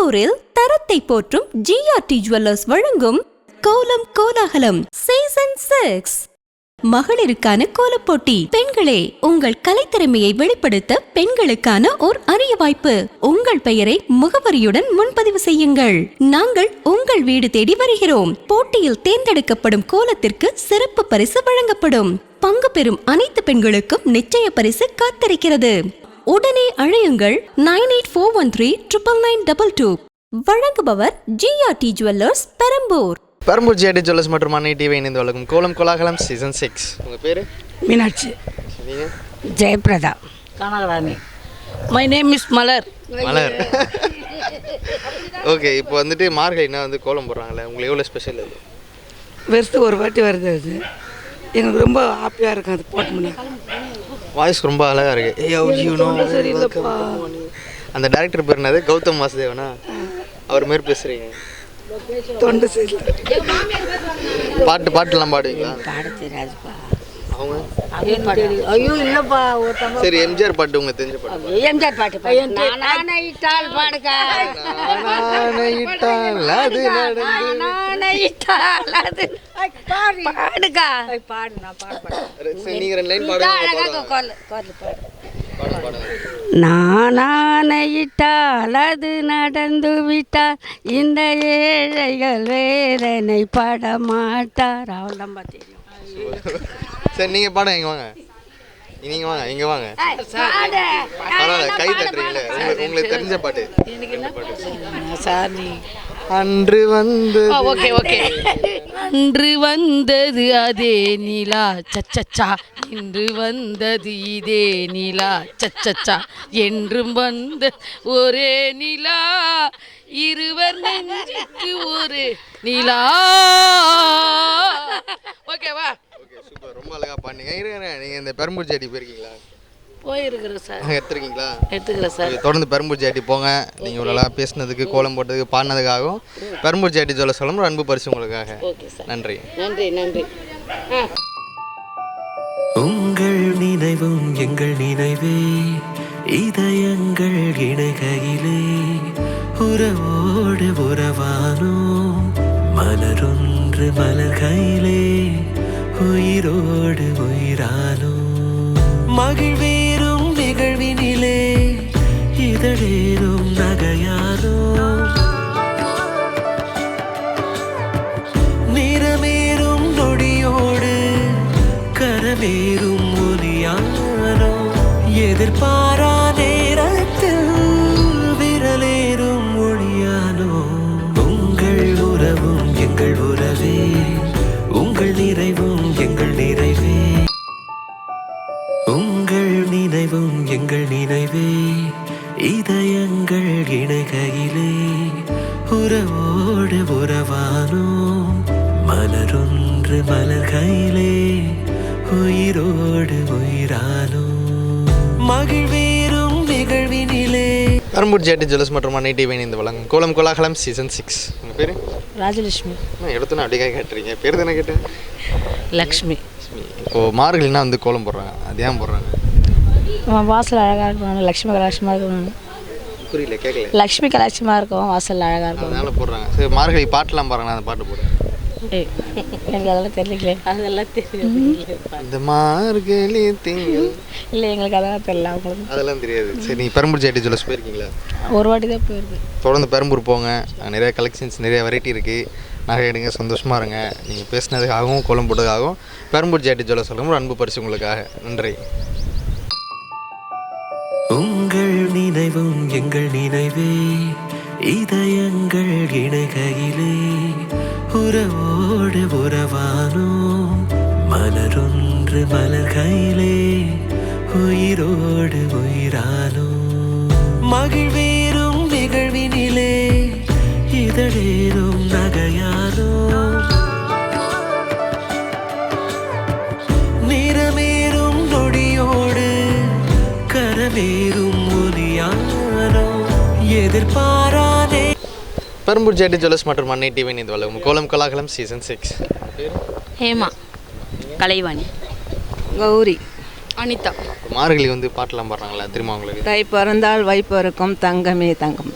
பெரம்பூரில் தரத்தை போற்றும் GRT jewellers வழங்கும் கோலம் கோலாகலம் சீசன் 6. மகளிருக்கான கோலப்போட்டி. பெண்களே, உங்கள் கலைத்திறமையை வெளிப்படுத்த பெண்களுக்கான ஓர் அரிய வாய்ப்பு. உங்கள் பெயரை முகவரியுடன் முன்பதிவு செய்யுங்கள். நாங்கள் உங்கள் வீடு தேடி வருகிறோம். போட்டியில் தேர்ந்தெடுக்கப்படும் கோலத்திற்கு சிறப்பு பரிசு வழங்கப்படும். பங்கு பெறும் அனைத்து பெண்களுக்கும் நிச்சய பரிசு காத்திருக்கிறது. உடனே அழையுங்கள் 9841399922. வழங்குபவர் GRT jewellers Perambur. Perambur GRT jewellers மற்றும் அன்னை டிவி இணைந்து வழங்கும் கோலம் கோலாகலம் சீசன் 6. உங்கள் பேர்? மீனாட்சி. நீங்கள்? Jayaprada. Kanagarani. My name is Malar. Malar. Okay, இப்போ வந்துட்டு மார்கழினா வந்து கோலம் போடுறாங்களே, உங்களுக்கு எவ்வளோ ஸ்பெஷல் அது? வருஷத்துக்கு ஒரு வாட்டி வருது. அது எங்களுக்கு ரொம்ப ஹாப்பியாக இருக்கும். அது போட்ட முடியும். வாய்ஸ் ரொம்ப அழகாக இருக்குது. அந்த டேரக்டர் பேர் என்னது? கௌதம் வாசுதேவனா? அவர் மாரி பேசுகிறீங்க. தொண்டு செய்யல. பாட்டுலாம் பாடுவீங்களா? பாட தெரியாதுப்பா. அவங்க ஐயோ இல்லைப்பா. சரி, எம்ஜிஆர் பாட்டு உங்களுக்கு தெரிஞ்ச பாட்டு? எம்ஜிஆர் பாட்டு பாடுங்க. பாடுங்க. நீங்க 2 லைன் பாடுங்க. நானானையிட்டால் அது நடந்து விட்டால் இந்த ஏழைகள் வேதனை பட மாட்டார். அவள் தான் தெரியும். சரி, நீங்கள் பாடுங்க. இங்கே வாங்க, நீங்கள் வாங்க, இங்கே வாங்க. பரவாயில்ல, கை தட்டுறீங்களே. உங்களுக்கு தெரிஞ்ச பாட்டு சாரி. அன்று வந்து அன்று வந்தது அதே நிலா சச்சச்சா, இன்று வந்தது இதே நிலா சச்சச்சா, என்றும் வந்த ஒரே நிலா, இருவர் நெஞ்சுக்கு ஒரு நிலா. ஓகேவா? ஓகே, சூப்பர், ரொம்ப அழகா பாடுங்க. நீங்கள் இந்த பெரம்பூர் ஜிஆர்டி போயிருக்கீங்களா? போயிருக்கிறேன் சார். எடுத்துருக்கீங்களா? எடுத்துக்கிறேன் சார். தொடர்ந்து பெரம்பூர் ஜிஆர்டி போங்க. நீங்கள் இவ்வளோ பேசினதுக்கு, கோலம் போட்டதுக்கு, பாடினதுக்காகவும் பெரம்பூர் ஜிஆர்டி ஜுவல்லர்ஸ் சொல்லும் ஒரு அன்பு பரிசு உங்களுக்காக. நன்றி. நன்றி நன்றி. உங்கள் நினைவும் எங்கள் நினைவே, இதயங்கள் இணைகையிலே உறவோடு உறவானோம். மலரொன்று மலர்கையிலே உயிரோடு உயிரானோம். மகிழ்வேறும் நிகழ்வினிலே இதழேறும் நகையானோ. நிறமேறும் நொடியோடு கரமேறும் ஒலியானோ. எதிர்பாரா நேரத்தில் விரலேறும் ஒளியானோ. உங்கள் உறவும் எங்கள் உறவே, உங்கள் நிறைவும் எங்கள் நிறைவே, உங்கள் நினைவும் எங்கள் நினைவே, இதயங்கள் இணைகையிலே உறவோடு உறவானோம். மலரொன்று மலர்கையிலே உயிரோடு உயிரானோம். மகிழ்வேறும் நிகழ்வினிலே. பெரம்பூர் ஜிஆர்டி ஜுவல்லர்ஸ் மற்றும் அன்னை டிவி இணைந்து வழங்கும் கோலம் கோலாகலம் சீசன் 6. உங்கள் பேர்? ராஜலட்சுமி. எடுத்தோன்னே அப்படியே கேட்டுறீங்க. பேர் தானே கேட்டேன். லக்ஷ்மி. இப்போது மார்கழினா வந்து கோலம் போடுறாங்க, அது ஏன் போடுறாங்க? வாசல் அழகாக இருக்கணும், லக்ஷ்மி கலாட்சமாக இருக்கணும். புரியல, கேட்கல. லக்ஷ்மி கலாட்சமாக இருக்கும், வாசல் அழகாக இருக்கும், அதனால போடுறாங்க. சரி, மார்கழி பாட்டுலாம் பாருங்க, அந்த பாட்டு போடுறேன். எனக்கு அதெல்லாம் தெரியல. அதெல்லாம் தெரியல. இந்த மார்கழி திங்கள் இல்லை, எங்களுக்கு அதெல்லாம் தெரியல. அவங்களுக்கு அதெல்லாம் தெரியாது. சரி, நீங்கள் பெரம்பூர் ஜிஆர்டி ஜுவல்லர்ஸ் போயிருக்கீங்களா? ஒரு வாட்டி தான் போயிருக்கு. தொடர்ந்து பெரம்பூர் போங்க, நிறைய கலெக்ஷன்ஸ், நிறைய வெரைட்டி இருக்குது. நகை எடுங்க, சந்தோஷமாக இருங்க. நீங்கள் பேசினதுக்காகவும் கோலம் போட்டதுக்காகவும் பெரம்பூர் ஜிஆர்டி ஜுவல்லர்ஸ் சொல்லும் ஒரு அன்பு பரிசு உங்களுக்காக. நன்றி. உங்கள் நினைவும் எங்கள் நினைவே, இதயங்கள் இணைகையிலே உறவோடு உறவானோம். மலரொன்று மலர்கையிலே உயிரோடு உயிரானோம். மகிழ்வேறும் நிகழ்வினிலே இதழேறும் நகையானோ. நிறமேறும் நொடியோடு கரமேறும் ஒலியானோ. எதிர்பாரானே. பெரம்பூர் ஜிஆர்டி ஜுவல்லர்ஸ் மற்றும் அன்னை டிவி இணைந்து வழங்கும் கோலம் கோலாகலம் சீசன் 6. ஹேமா. கலைவாணி. கௌரி. அனிதா. மார்கழி வந்து பாட்டெல்லாம் பாடுறாங்களா, தெரியுமா உங்களுக்கு? தை பிறந்தால் வை பிறக்கும் தங்கமே தங்கம்.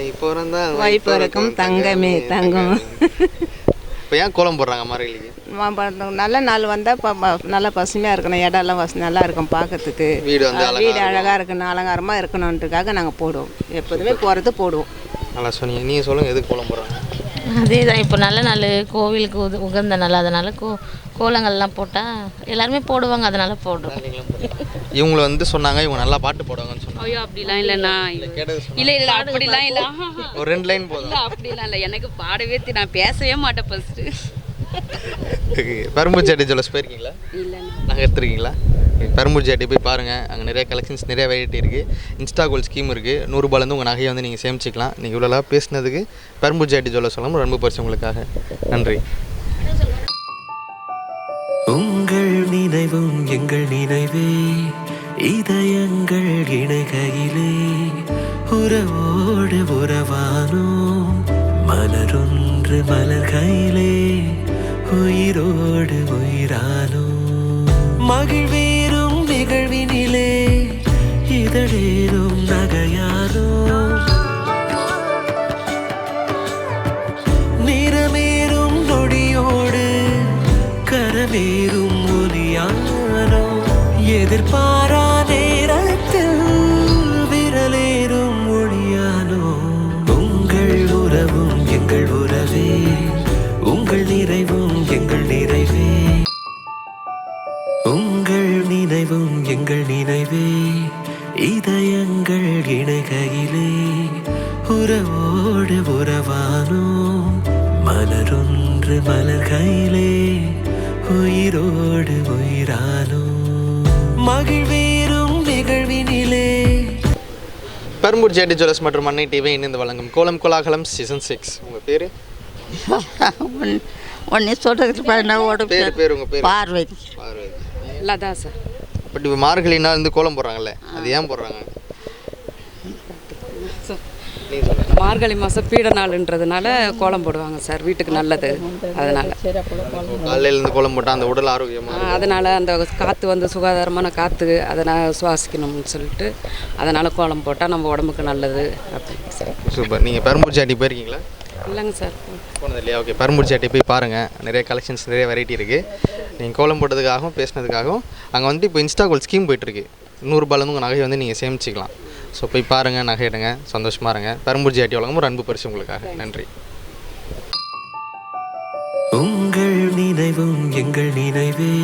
இப்போ இருந்தா வைப்பறக்கும் தங்கமே தங்கம். இப்போ ஏன் கோலம் போடுறாங்க மார்கழிக்கு? நல்ல நாள் வந்தால் நல்லா பசுமையாக இருக்கணும், இடம்லாம் நல்லா இருக்கும் பார்க்கறதுக்கு. வீடு வந்து வீடு அழகாக இருக்கணும், அலங்காரமாக இருக்கணுன்றதுக்காக நாங்கள் போடுவோம். எப்போதுமே போகிறது போடுவோம். நல்லா சொன்னீங்க. நீங்கள் சொல்லுங்கள், எதுக்கு கோலம் போடுறாங்க? அதே தான், இப்போ நல்ல நாள் கோவிலுக்கு உகந்த நாள், அதனால் கோலங்கள்லாம் போட்டால் எல்லாருமே போடுவாங்க, அதனால் போடுறோம். இவங்களை வந்து சொன்னாங்க இவங்க நல்லா பாட்டு போடுவாங்கன்னு சொன்னாங்க. ஐயோ அப்படிலாம் இல்லைண்ணா. இல்லை இல்லை அப்படிலாம் இல்லை. ஒரு 2 லைன் போதும். இல்லை அப்படிலாம் இல்லை, எனக்கு பாடவே நான் பேசவே மாட்டேன் ஃபஸ்ட்டு. பெரம்பூர் ஜேடி ஜுவல்லர்ஸ் போயிருக்கீங்களா? இல்லைண்ணா. நாங்கள் எடுத்துருக்கீங்களா? பெரம்பூர் ஜேடி போய் பாருங்கள், அங்கே நிறைய கலெக்ஷன்ஸ், நிறைய வெரைட்டி இருக்குது. இன்ஸ்டா கோல்ட் ஸ்கீம் இருக்குது. 100 ரூபாயிலேருந்து உங்கள் நகையை வந்து நீங்கள் சேமிச்சிக்கலாம். நீங்கள் இவ்வளோ பேசினதுக்கு பெரம்பூர் ஜேடி ஜுவல்லர்ஸ் சொல்லணும் ரொம்ப பரிசு உங்களுக்காக. நன்றி. உங்கள் நினைவும் எங்கள் நினைவே, இதயங்கள் இணைகையிலே உறவோடு உறவானோம். மலரொன்று மலர்கையிலே உயிரோடு உயிரானோம். மகிழ்வேறும் நிகழ்வினிலே இதழேறும் நகையானோம். நிறமேறும் நொடியோடு கரமேறும் ஒலியானோ. எதிர்பாரா நேரத்தில் விரலேறும் ஒளியானோ. உங்கள் உறவும் எங்கள் உறவே, உங்கள் நிறைவும் எங்கள் நிறைவே. உங்கள் நினைவும் எங்கள் நினைவே, இதயங்கள் இணைகையிலே உறவோடு உறவானோம். மலரொன்று மலர்கையிலே உயிரோடு உயிரானோம். மகிழ்வேறும் நிகழ்வினிலே. பெரம்பூர் ஜேடி ஜுவல்லர்ஸ் மற்றும் அன்னை டிவி இணைந்து வழங்கும் கோலம் கோலாகலம் சீசன் 6. உங்கள் பேர்? ஒன்றே சொல்கிறதுக்கு பேர் உங்கள் பேர்? பார்வதி. பார்வதி. லதா சார். பட் இப்போ மார்கழினா வந்து கோலம் போடுறாங்கல்ல, அது ஏன் போடுறாங்க? மார்கழி மாதம் பீட நாளுன்றதுனால கோலம் போடுவாங்க சார், வீட்டுக்கு நல்லது. அதனால் காலையிலேருந்து கோலம் போட்டால் அந்த உடல் ஆரோக்கியமாக, அதனால் அந்த காற்று வந்து சுகாதாரமான காற்று அதை நான் சுவாசிக்கணும்னு சொல்லிட்டு அதனால் கோலம் போட்டால் நம்ம உடம்புக்கு நல்லது அப்படின்னு சார். சூப்பர். நீங்கள் பெரம்பூர் ஜேடி போயிருக்கீங்களா? இல்லைங்க சார். போனது இல்லையா? ஓகே. பெரம்பூர் ஜேடி போய் பாருங்கள், நிறைய கலெக்ஷன்ஸ், நிறைய வெரைட்டி இருக்குது. நீங்கள் கோலம் போட்டதுக்காகவும் பேசினதுக்காகவும் அங்கே வந்துட்டு இப்போ இன்ஸ்டா கோல்ட் ஸ்கீம் போயிட்டுருக்கு. 100 ரூபாயிலேருந்து உங்கள் நகையை வந்து நீங்கள் சேமிச்சிக்கலாம். ஸோ போய் பாருங்கள், நகை எடுங்க, சந்தோஷமாக இருங்க. பெரம்பூர் ஜேடி வழங்கும் ஒரு அன்பு பரிசு உங்களுக்காக. நன்றி. உங்கள் நினைவும் எங்கள் நினைவே,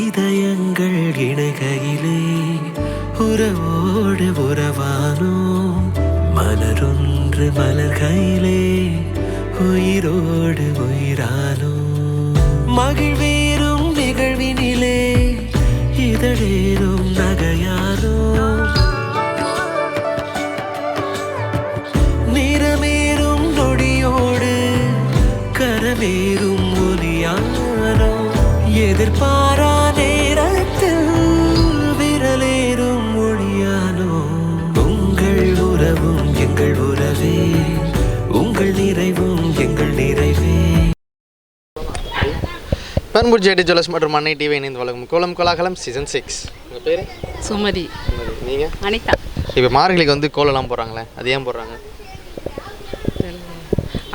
இதயங்கள் இணைகையிலே உறவோடு உறவானோம். மலரொன்று மலர்கையிலே உயிரோடு உயிரானோம். மகிழ்வேறும் நிகழ்வினிலே இதழேறும் நகையானோம். நிறமேறும் நொடியோடு கரமேறும் ஒலியானோ. எதிர்பாரா நேரத்தில் விரலேறும் ஒளியானோ. உங்கள் உறவும் எங்கள் உறவே, உங்கள் நிறைவும் எங்கள் நிறைவே. பெரம்பூர் ஜேடி ஜுவல்லர்ஸ் மற்றும் அன்னை டிவி இணைந்து வழங்கும் கோலம் கோலாகலம் சீசன் 6. உங்கள் பேர்? சுமதி. நீங்கள்? அனிதா. இப்போ மார்கழிக்கு வந்து கோலம்லாம் போடுறாங்களே, அது ஏன் போடுறாங்க?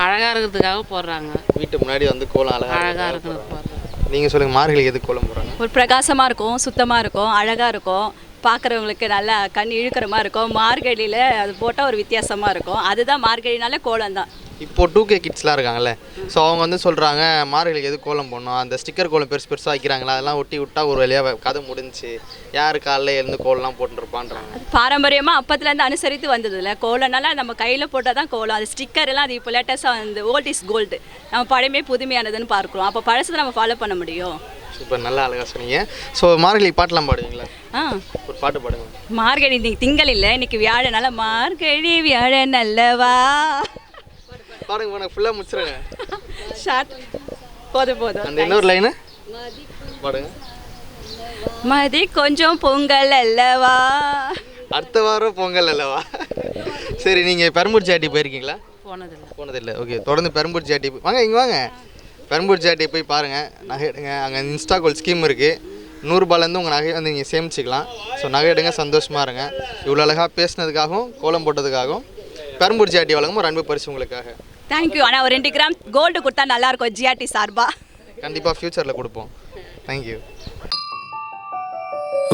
அழகாக இருக்கிறதுக்காக போடுறாங்க. வீட்டு முன்னாடி வந்து கோலம் அழகாக இருக்கிறது போடுறாங்க. நீங்கள் சொல்லுங்கள், மார்கழிக்கு எதுக்கு கோலம் போடுறாங்க? ஒரு பிரகாசமாக இருக்கும், சுத்தமாக இருக்கும், அழகாக இருக்கும், பார்க்குறவங்களுக்கு நல்லா கண் இழுக்கிற மாதிரி இருக்கும். மார்கழியில் அது போட்டால் ஒரு வித்தியாசமாக இருக்கும். அதுதான் மார்கழினால கோலம் தான். இப்போ 2K கிட்ஸ்லாம் இருக்காங்கல்ல, ஸோ அவங்க வந்து சொல்கிறாங்க மார்கழிக்கு எது கோலம் போடணும், அந்த ஸ்டிக்கர் கோலம் பெருசு பெருசாக வைக்கிறாங்களா, அதெல்லாம் ஒட்டி விட்டா ஒரு வழியாக கதை முடிஞ்சு யார் காலையில் எழுந்து கோலம்லாம் போட்டுருப்பான்றாங்க. பாரம்பரியமாக அப்பத்துலேருந்து அனுசரித்து வந்ததில்ல. கோலம்னால நம்ம கையில் போட்டால் தான் கோலம். அது ஸ்டிக்கர்லாம் அது இப்போ லேட்டஸ்ட்டாக வந்து ஓல்ட் இஸ் கோல்டு, நம்ம பழமே புதுமையானதுன்னு பார்க்குறோம். அப்போ பழசத்தை நம்ம ஃபாலோ பண்ண முடியும். சூப்பர், நல்லா அழகாக சொன்னீங்க. ஸோ மார்கழி பாட்டெலாம் பாடுவீங்களா? ஒரு பாட்டு பாடுங்க. மார்கழி இன்னைக்கு திங்கள் இல்லை, இன்னைக்கு வியாழனால மார்கழி வியாழன் அல்லவா பாருங்க, உனக்கு ஃபுல்லாக முடிச்சிருங்க. ஷார்ட் போதும். அந்த இன்னொரு லைனு பாடுங்க. மதி கொஞ்சம் பொங்கல் அல்லவா. அடுத்த வாரம் பொங்கல் அல்லவா? சரி, நீங்கள் பெரம்பூர் ஜேடி போயிருக்கீங்களா? போனதில்லை. ஓகே, தொடர்ந்து பெரம்பூர் ஜேடி வாங்க, இங்கே வாங்க. பெரம்பூர் ஜேடி போய் பாருங்கள், நகை எடுங்க. அங்கே இன்ஸ்டா கோல்ட் ஸ்கீம் இருக்குது. 100 ரூபாயிலேருந்து உங்கள் நகையை வந்து நீங்கள் சேமிச்சிக்கலாம். ஸோ நகை எடுங்க, சந்தோஷமாக இருங்க. இவ்வளோ அழகாக பேசினதுக்காகவும் கோலம் போட்டதுக்காகவும் பெரம்பூர் ஜிஆர்டி வழங்கும் ஒரு அன்பு பரிசு உங்களுக்காக. தேங்க்யூ. ஆனால் ஒரு 2 கிராம் கோல்டு கொடுத்தா நல்லாயிருக்கும் ஜிஆர்டி சார்பா. கண்டிப்பாக ஃப்யூச்சரில் கொடுப்போம். தேங்க்யூ.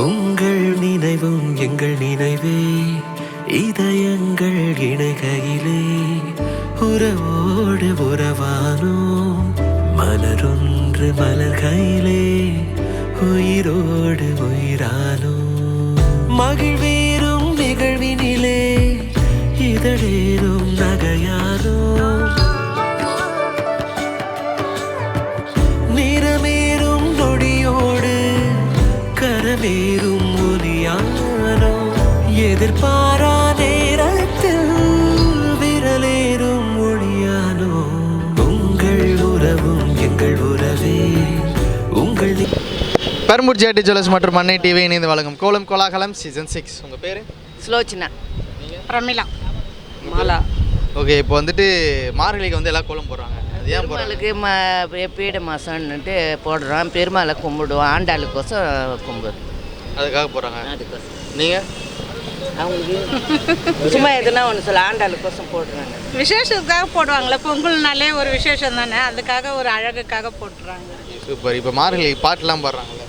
உங்கள் நினைவும் எங்கள் நினைவே இதயங்கள் இணைகையிலே உறவோடு உறவானோம் மலரொன்று மலர்கையிலே உயிரோடு உயிரானோம் மகிழ்வேறும் நிகழ்வினிலே இதழேறும் நகையானோம் நிறமேறும் நொடியோடு கரமேறும் ஒலியானோ எதிர்பாரா நேரத்தில் விரலேறும் ஒளியானோ உங்கள் உறவும் எங்கள் உறவே உங்கள் பெரம்பூர் ஜிஆர்டி ஜுவல்லர்ஸ் மற்றும் அன்னை டிவி இணைந்து வழங்கும் கோலம் கோலாகலம் சீசன் 6. உங்கள் பேர்? ஸ்லோச்சனா. பிரமிளா. மாலா. ஓகே, இப்போ வந்துட்டு மார்கழிக்கு வந்து எல்லாம் கோலம் போடுறாங்க. அது ஏன் போடுறாங்க? பெருமாளுக்கு பீட மாதம்னுட்டு போடுறோம். பெருமாளை கும்பிடுவோம். ஆண்டாளுக்கோசம் கும்பிடுறோம். அதுக்காக போடுறாங்க. அதுக்கோசம் நீங்கள் அவங்களுக்கு சும்மா எதுனா ஒன்று சொல்ல ஆண்டாளுக்கோசம் போடுறாங்க. விசேஷத்துக்காக போடுவாங்களே, பொங்கல்னாலே ஒரு விசேஷம் தானே, அதுக்காக ஒரு அழகுக்காக போட்டுறாங்க. சூப்பர். இப்போ மார்கழி பாட்டுலாம் பாடுறாங்கல்ல,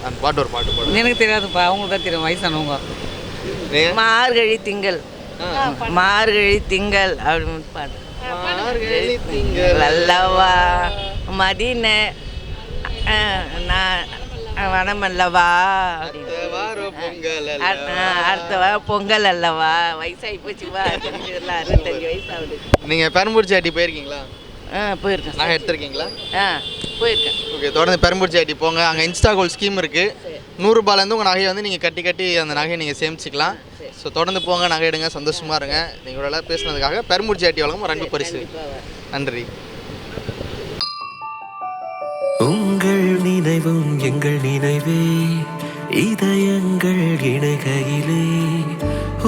அந்த பாட்டு ஒரு பாட்டு பாடுங்க. எனக்கு தெரியாதுப்பா, அவங்களுக்கு தான் தெரியும், வயசானவங்க. மார்கழி திங்கள் மார்கழி திங்கள் அப்படின்னு பாடு. மார்கழி திங்கள் அல்லவா மதின வனமல்லவா அப்படின்னு அடுத்த வாரம் பொங்கல் அல்லவா. வயசாகி போச்சுவா, 65 வயசு ஆகுது. நீங்கள் பெரம்பூர் ஜிஆர்டி போயிருக்கீங்களா? போயிருக்கேன். நகை எடுத்திருக்கீங்களா? போயிருக்கேன். ஓகே, தொடர்ந்து பெரம்பூர் ஜிஆர்டி போங்க. அங்கே இன்ஸ்டா கோல்ட் ஸ்கீம் இருக்குது. 100 ரூபாயிலேருந்து உங்கள் நகையை வந்து நீங்கள் கட்டி அந்த நகையை நீங்கள் சேமிச்சிக்கலாம். ஸோ தொடர்ந்து போங்க, நகை எடுங்க, சந்தோஷமாக இருங்க. நீங்கள் எல்லாம் பேசுனதுக்காக பெரம்பூர் ஜிஆர்டி வழங்கும் ஒரு அன்பு பரிசு. நன்றி. உங்கள் நினைவும் எங்கள் நினைவே இதயங்கள் இணைகையிலே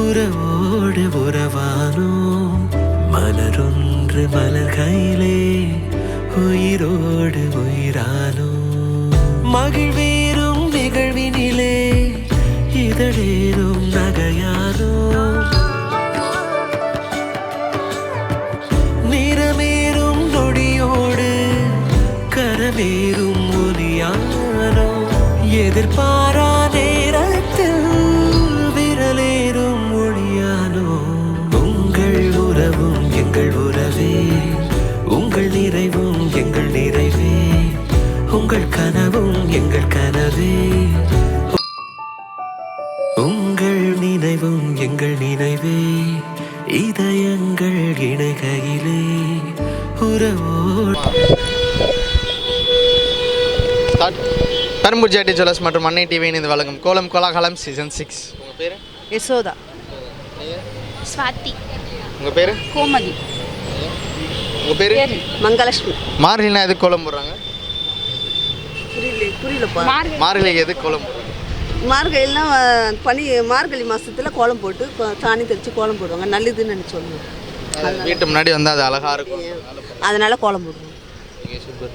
உறவோடு உறவானோம் மலரொன்று மலர்கையிலே உயிரோடு உயிரானோம் மகிழ்வேறும் நிகழ்வினிலே இதழேறும் நகையானோம் நிறமேறும் நொடியோடு கரமேறும் ஒலியானோ எதிர்பாரா நேரத்தில் விரலேறும் ஒளியானோ உங்கள் உறவும் எங்கள் உறவே உங்கள் நிறைவும் எங்கள் நிறைவே உங்கள் கனவும் எங்கள் கனவே உங்கள் நினைவும் எங்கள் நினைவே இதயங்கள் இணைகையிலே உறவோடு பெரம்பூர் ஜிஆர்டி ஜுவல்லர்ஸ் மற்றும் அன்னை டிவி இணைந்து வழங்கும் கோலம் கோலாகலம் சீசன் 6. உங்கள் பேர்? யசோதா. ஸ்வாதி. உங்கள் பேர்? கோமதி. உங்கள் பேர்? மங்களலட்சுமி. மார்கழினா எதுக்கு கோலம் போடுறாங்க? புரியலப்பா. மார்கழிக்கு எதுக்கு கோலம் போடுறாங்க? மார்கழிலாம் மார்கழி மாதத்தில் கோலம் போட்டு சாணி தெளித்து கோலம் போடுவாங்க, நல்லதுன்னு நினச்சோங்க. வீட்டு முன்னாடி வந்து அது அழகாக இருக்கும், அதனால் கோலம் போடுவோம். சூப்பர்.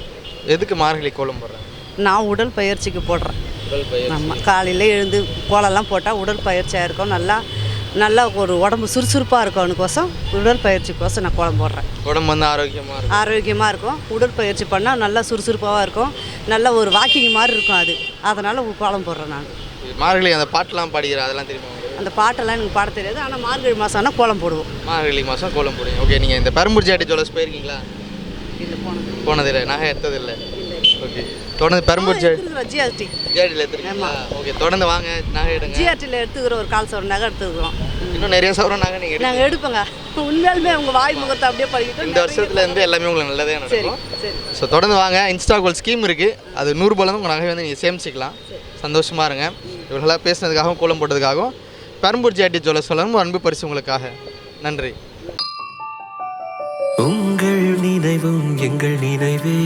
எதுக்கு மார்கழி கோலம் போடுறாங்க? நான் உடல் பயிற்சிக்கு போடுறேன். ஆமாம், காலையில் எழுந்து கோலம்லாம் போட்டால் உடல் பயிற்சியாக இருக்கும். நல்லா ஒரு உடம்பு சுறுசுறுப்பாக இருக்கணுக்கோசம் உடற்பயிற்சிக்கோசம் நான் கோலம் போடுறேன். உடம்பு வந்து ஆரோக்கியமாக இருக்கும். உடற்பயிற்சி பண்ணால் நல்லா சுறுசுறுப்பாக இருக்கும், நல்ல ஒரு வாக்கிங் மாதிரி இருக்கும். அதனால் கோலம் போடுறேன் நான். மார்கழி அந்த பாட்டெலாம் பாடிக்கிறேன், அதெல்லாம் தெரியுமா? அந்த பாட்டெல்லாம் எனக்கு பாட தெரியாது, ஆனால் மார்கழி மாதம் ஆனால் கோலம் போடுவோம். மார்கழி மாதம் கோலம் போடுவீங்க. ஓகே, நீங்கள் இந்த பெரம்பூர் ஜிஆர்டி ஜுவல்லர்ஸ் போயிருக்கீங்களா? இல்லை, போனதில்லை, நகை எடுத்ததில்லை. ஓகே, தொடர்ந்து பெரம்பூர் ஜிஆர்டியில் எடுத்துருக்கீங்களா? ஓகே, தொடர்ந்து வாங்க, நகை எடுங்க. ஜிஆர்டியில் எடுத்துக்கிறோம், ஒரு கால் சவரம் நகை எடுத்துக்கிறோம். இன்னும் நிறைய சவரம் நகை நீங்கள் நாங்கள் எடுப்போங்க. உண்மையாலுமே உங்கள் வாய் முகத்தை அப்படியே படிக்கிட்டு இந்த வருஷத்துலேருந்து எல்லாமே உங்களுக்கு நல்லதே நடக்கும். ஸோ தொடர்ந்து வாங்க. இன்ஸ்டா கோல்ட் ஸ்கீம் இருக்குது, அது 100 ரூபாயிலேருந்து உங்கள் நகை வந்து நீங்கள் சேமிச்சிக்கலாம். சந்தோஷமாக இருங்க. இவர்களாக பேசுனதுக்காகவும் கோலம் போட்டதுக்காகவும் பெரம்பூர் ஜிஆர்டி ஜுவல்லர்ஸ் சொல்லணும் அன்பு பரிசு உங்களுக்காக. நன்றி. உங்கள் நினைவும் எங்கள் நினைவே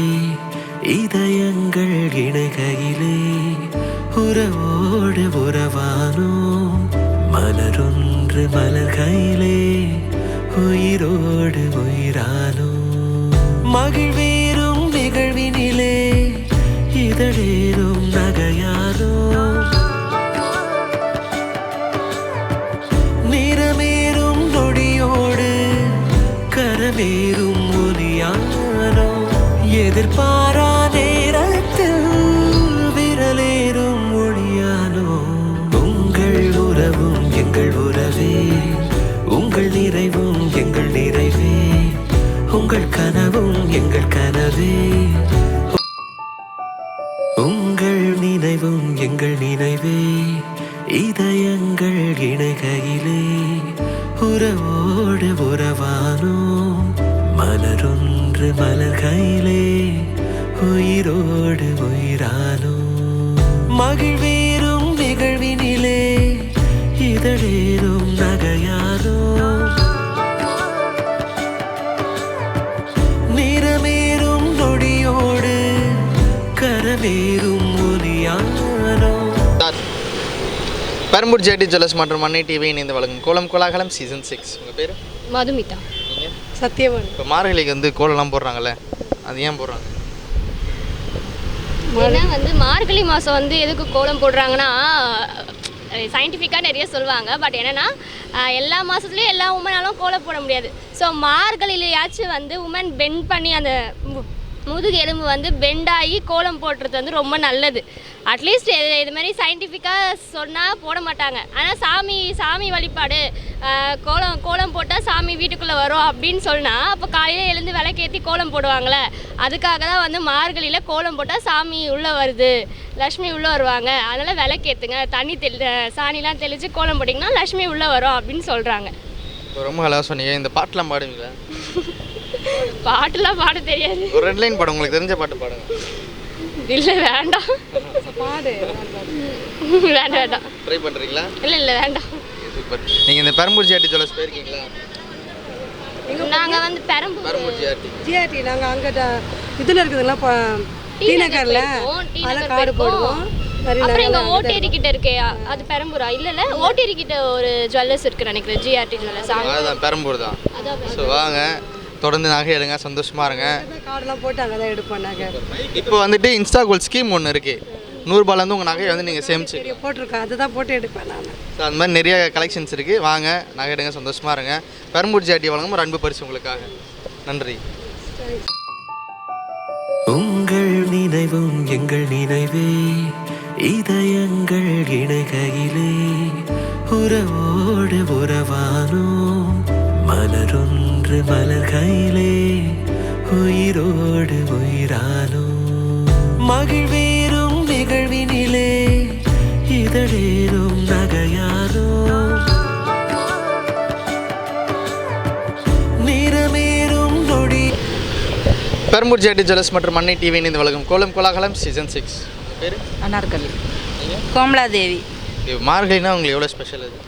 இதயங்கள் இணைகையிலே உறவோடு உறவானோம் மலரொன்று மலர்கையிலே உயிரோடு உயிரானோம் மகிழ்வேறும் நிகழ்வினிலே இதழேறும் நகையானோ நிறமேறும் நொடியோ கரமேறும் ஒலியானோ எதிர்பாரா நேரத்தில் விரலேறும் ஒளியானோ உங்கள் உறவும் எங்கள் உறவே உங்கள் நிறைவும் எங்கள் நிறைவே உங்கள் கனவும் எங்கள் கனவே உங்கள் நினைவும் எங்கள் நினைவே இதயங்கள் இணைகையிலே உறவோடு உறவானோம் மலரொன்று மலர்கையிலே உயிரோடு உயிரானோம் மகிழ்வேறும் நிகழ்வினிலே இதழேறும் நகையானோ நிறமேறும் நொடியோடு கரமேறும் ஒலியானோ. பெரம்பூர் ஜிஆர்டி ஜுவல்லர்ஸ் மற்றும் மண்ணை டிவி இணைந்து வழங்கும் கோலம் கோலாகலம் சீசன் 6. உங்கள் பேர்? மதுமிதா. நீங்கள்? சத்யவான். இப்போ மார்கழிக்கு வந்து கோலம்லாம் போடுறாங்கல்ல, அது ஏன் போடுறாங்க? ஏன்னா வந்து மார்கழி மாதம் வந்து எதுக்கு கோலம் போடுறாங்கன்னா சயின்டிஃபிக்காக நிறைய சொல்லுவாங்க. பட் என்னென்னா எல்லா மாதத்துலேயும் எல்லா உமனாலும் கோலம் போட முடியாது. ஸோ மார்கழியிலையாச்சும் வந்து உமன் பெண்ட் பண்ணி அந்த முதுகு எலும்பு வந்து பெண்டாகி கோலம் போடுறது வந்து ரொம்ப நல்லது. அட்லீஸ்ட் இது மாதிரி சயின்டிஃபிக்காக சொன்னால் போட மாட்டாங்க. ஆனால் சாமி வழிபாடு கோலம் போட்டால் சாமி வீட்டுக்குள்ளே வரும் அப்படின்னு சொன்னால் அப்போ காலையில் எழுந்து விளக்கேற்றி கோலம் போடுவாங்களே, அதுக்காக தான் வந்து மார்கழியில் கோலம் போட்டால் சாமி உள்ளே வருது, லக்ஷ்மி உள்ளே வருவாங்க, அதனால் விளக்கேற்றுங்க, தண்ணி சாணிலாம் தெளித்து கோலம் போட்டிங்கன்னா லக்ஷ்மி உள்ளே வரும் அப்படின்னு சொல்கிறாங்க. ரொம்ப அழகாக சொன்னீங்க. இந்த பாட்டெலாம் பாடுவீங்களா? பாட்டுலாம் பாட தெரியாது. ஒரு 2 லைன் பாடுங்க, உங்களுக்கு தெரிஞ்ச பாட்டு பாடுங்க. இல்லை வேண்டாம், பாடு வேண்டாம். ட்ரை பண்ணுறீங்களா? இல்லை வேண்டாம். சூப்பர். நீங்கள் இந்த பெரம்பூர் ஜிஆர்டி ஜுவல்லர்ஸ் போயிருக்கீங்களா? நாங்கள் வந்து பெரம்பூர் ஜிஆர்டி நாங்கள் அங்கே இதில் இருக்குதுங்களா டி நகரில் அதில் கார்டு போடுவோம். அப்புறம் இங்கே ஓட்டேரி கிட்ட இருக்கே, அது பெரம்பூரா? இல்லை ஓட்டேரி கிட்ட ஒரு ஜுவல்லர்ஸ் இருக்கு நினைக்கிறேன், ஜிஆர்டி ஜுவல்லர்ஸ். அதுதான் பெரம்பூர் தான். ஸோ வாங்க, தொடர்ந்து நகை எடுங்க, சந்தோஷமாக இருங்க. கார்டெலாம் போட்டு அங்கே தான் எடுப்போம் நாங்கள். இப்போ வந்துட்டு இன்ஸ்டா கோல்ட் ஸ்கீம் ஒன்று இருக்குது. 100 ரூபாயிலேருந்து உங்கள் நகையை வந்து நீங்கள் சேமிச்சு போட்டிருக்கோம், அதுதான் போட்டு எடுப்பேன் நான். ஸோ அந்த மாதிரி நிறைய கலெக்ஷன்ஸ் இருக்குது. வாங்க நகை எடுங்க, சந்தோஷமாக இருங்க. பெரம்பூர் ஜிஆர்டி வழங்கும் ஒரு அன்பு பரிசு உங்களுக்காக. நன்றி. உங்கள் நினைவும் எங்கள் நினைவே இதயங்கள் இணைகையிலே உறவோடு உறவானோம் மலரொன்று மலர்கையிலே உயிரோடு உயிரானோம் மகிழ்வேறும் நிகழ்வினிலே இதழேறும் நகையானோ நிறமேறும் நொடி. பெரம்பூர் ஜிஆர்டி ஜுவல்லர்ஸ் மற்றும் மண்ணை டிவி இணைந்து வழங்கும் கோலம் கோலாகலம் சீசன் 6. பேர்? அனார்கலி. கோமலாதேவி. மார்கழினா உங்களுக்கு எவ்வளோ ஸ்பெஷல் அது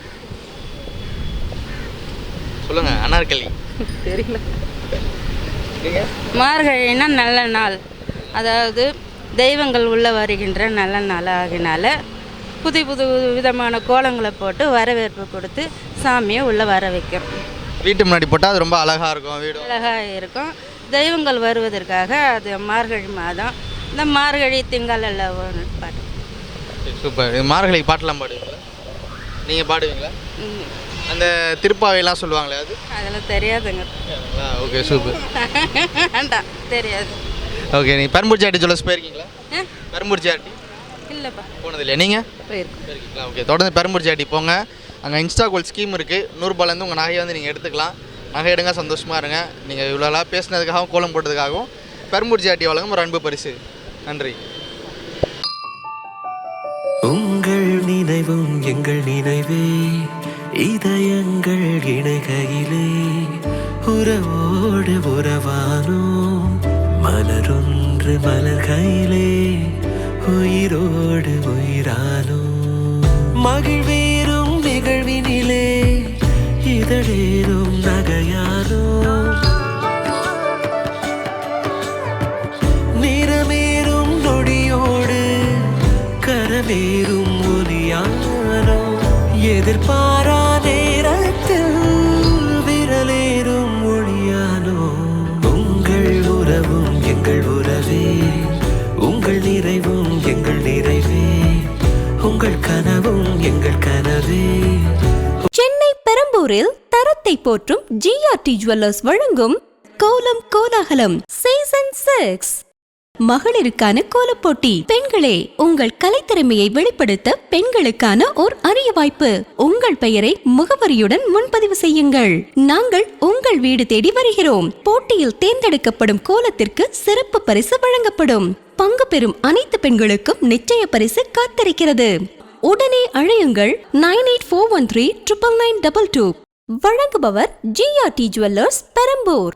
சொல்லுங்கள். அனார்கலி தெரியல. மார்கழினா நல்ல நாள், அதாவது தெய்வங்கள் உள்ளே வருகின்ற நல்ல நாள் ஆகினால புது விதமான கோலங்களை போட்டு வரவேற்பு கொடுத்து சாமியை உள்ளே வர வைக்கிறோம். வீட்டு முன்னாடி போட்டால் அது ரொம்ப அழகாக இருக்கும், வீடு அழகாக இருக்கும். தெய்வங்கள் வருவதற்காக அது மார்கழி மாதம், இந்த மார்கழி திங்கள் எல்லாம் பாட்டு. சூப்பர். மார்கழி பாட்டெல்லாம் பாடுவீங்களா? நீங்கள் பாடுவீங்களா? அந்த திருப்பாவையெல்லாம் சொல்லுவாங்களே, அது அதெல்லாம் தெரியாதுங்க. Okay, super. வேண்டாம், தெரியாது. ஓகே, நீங்கள் பெரம்பூர் ஜிஆர்டி ஜுவல்லர்ஸ் போயிருக்கீங்களா? பெரம்பூர் ஜிஆர்டி இல்லைப்பா, போனதில்லையா நீங்கள்? போயிருக்கீங்களா? ஓகே, தொடர்ந்து பெரம்பூர் ஜிஆர்டி போங்க. அங்கே இன்ஸ்டா கோல்ட் ஸ்கீம் இருக்குது. 100 ரூபாயிலேருந்து உங்கள் நகையை வந்து நீங்கள் எடுத்துக்கலாம். நகை எடுங்க, சந்தோஷமாக இருங்க. நீங்கள் இவ்வளோ பேசினதுக்காகவும் கோலம் போட்டதுக்காகவும் பெரம்பூர் ஜிஆர்டி வழங்கும் ஒரு அன்பு பரிசு. நன்றி. உங்கள் நினைவும் எங்கள் நினைவே இதயங்கள் இணைகையிலே உறவோடு உறவானோம் மலரொன்று மலர்கையிலே உயிரோடு உயிரானோம் மகிழ்வேறும் நிகழ்வினிலே இதழேறும் நகையானோ நிறமேறும் நொடியோடு கரமேறும் ஒலியானோ எதிர்பாரா நேரத்தில் விரலேறும் ஒளியானோ உங்கள் உறவும் எங்கள் உறவே உங்கள் நிறைவும் எங்கள் நிறைவே உங்கள் கனவும் எங்கள் கனவே. சென்னை பெரம்பூரில் தரத்தை போற்றும் ஜிஆர்டி ஜுவல்லர்ஸ் வழங்கும் கோலம் கோலாகலம் சீசன் 6. மகளிருக்கான கோலப்போட்டி. பெண்களே, உங்கள் கலைத்திறமையை வெளிப்படுத்த பெண்களுக்கான ஓர் அரிய வாய்ப்பு. உங்கள் பெயரை முகவரியுடன் முன்பதிவு செய்யுங்கள். நாங்கள் உங்கள் வீடு தேடி வருகிறோம். போட்டியில் தேர்ந்தெடுக்கப்படும் கோலத்திற்கு சிறப்பு பரிசு வழங்கப்படும். பங்கு பெறும் அனைத்து பெண்களுக்கும் நிச்சய பரிசு காத்திருக்கிறது. உடனே அழையுங்கள் 9841399922. வழங்குபவர் GRT ஜுவல்லர்ஸ், பெரம்பூர்.